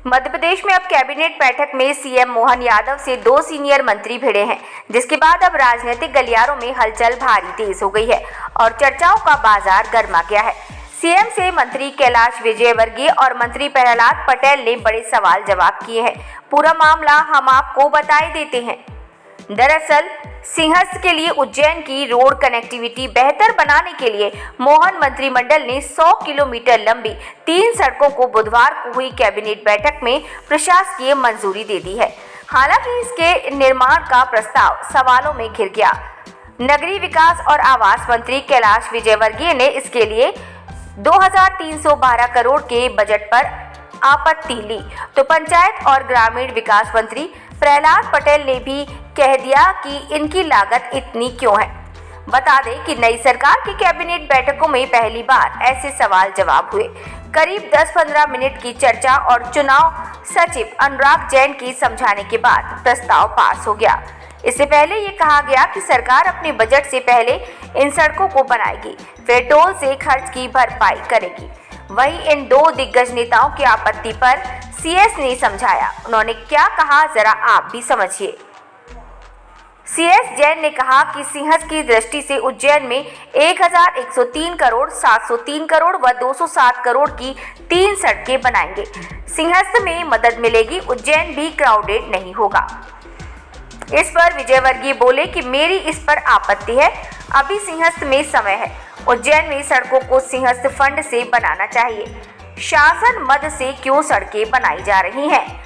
मध्य प्रदेश में अब कैबिनेट बैठक में सीएम मोहन यादव से 2 सीनियर मंत्री भिड़े हैं, जिसके बाद अब राजनीतिक गलियारों में हलचल भारी तेज हो गई है और चर्चाओं का बाजार गर्मा गया है। सीएम से मंत्री कैलाश विजयवर्गीय और मंत्री प्रहलाद पटेल ने बड़े सवाल जवाब किए हैं। पूरा मामला हम आपको बताए देते हैं। दरअसल सिंहस्थ के लिए उज्जैन की रोड कनेक्टिविटी बेहतर बनाने के लिए मोहन मंत्रिमंडल ने 100 किलोमीटर लंबी 3 सड़कों को बुधवार को हुई कैबिनेट बैठक में प्रशासकीय मंजूरी दे दी है। हालांकि इसके निर्माण का प्रस्ताव सवालों में घिर गया। नगरीय विकास और आवास मंत्री कैलाश विजयवर्गीय ने इसके लिए 2312 करोड़ के बजट पर आपत्ति ली, तो पंचायत और ग्रामीण विकास मंत्री प्रहलाद पटेल ने भी कह दिया कि इनकी लागत इतनी क्यों है। बता दें कि नई सरकार की कैबिनेट बैठकों में पहली बार ऐसे सवाल जवाब हुए। करीब 10-15 मिनट की चर्चा और चुनाव सचिव अनुराग जैन की समझाने के बाद प्रस्ताव पास हो गया। इससे पहले ये कहा गया कि सरकार अपने बजट से पहले इन सड़कों को बनाएगी, फिर टोल से खर्च की भरपाई करेगी। वहीं इन 2 दिग्गज नेताओं की आपत्ति पर सीएस ने समझाया। उन्होंने क्या कहा, जरा आप भी समझिए। सीएस जैन ने कहा कि सिंहस्थ की दृष्टि से उज्जैन में 1103 करोड़, 703 करोड़ व 207 करोड़ की 3 सड़कें बनाएंगे। सिंहस्थ में मदद मिलेगी, उज्जैन भी क्राउडेड नहीं होगा। इस पर विजयवर्गीय बोले कि मेरी इस पर आपत्ति है, अभी सिंहस्थ में समय है। उज्जैन में सड़कों को सिंहस्थ फंड से बनाना चाहिए। शासन मद से क्यों सड़कें बनाई जा रही हैं?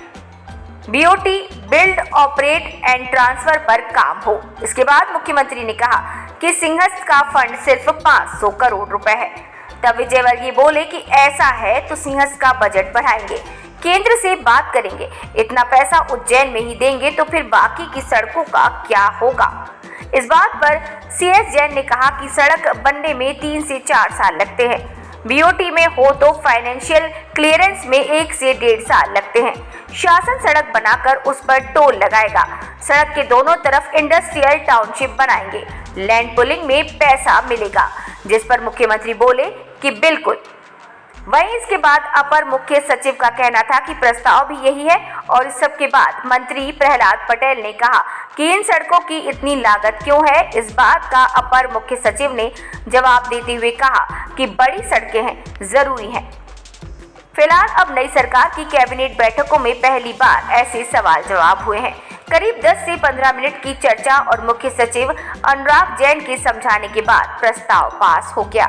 BOT build operate and transfer पर काम हो। इसके बाद मुख्यमंत्री ने कहा कि सिंहस्थ का फंड सिर्फ 500 करोड़ रुपए है। तब विजयवर्गीय बोले कि ऐसा है तो सिंहस्थ का बजट बढ़ाएंगे, केंद्र से बात करेंगे। इतना पैसा उज्जैन में ही देंगे तो फिर बाकी की सड़कों का क्या होगा? इस बात पर सीएस जैन ने कहा कि सड़क बनने में 3 से 4 साल लगते हैं। बीओटी में हो तो फाइनेंशियल क्लियरेंस में 1 से 1.5 साल लगते हैं। शासन सड़क बनाकर उस पर टोल लगाएगा। सड़क के दोनों तरफ इंडस्ट्रियल टाउनशिप बनाएंगे। लैंड पुलिंग में पैसा मिलेगा, जिस पर मुख्यमंत्री बोले कि बिल्कुल। वहीं इसके बाद अपर मुख्य सचिव का कहना था कि प्रस्ताव भी यही है और इस सब के बाद मंत्री प्रहलाद पटेल ने कहा कि इन सड़कों की इतनी लागत क्यों है। इस बात का अपर मुख्य सचिव ने जवाब देते हुए कहा कि बड़ी सड़कें हैं, जरूरी हैं। फिलहाल अब नई सरकार की कैबिनेट बैठकों में पहली बार ऐसे सवाल जवाब हुए हैं। करीब 10 से 15 मिनट की चर्चा और मुख्य सचिव अनुराग जैन के समझाने के बाद प्रस्ताव पास हो गया।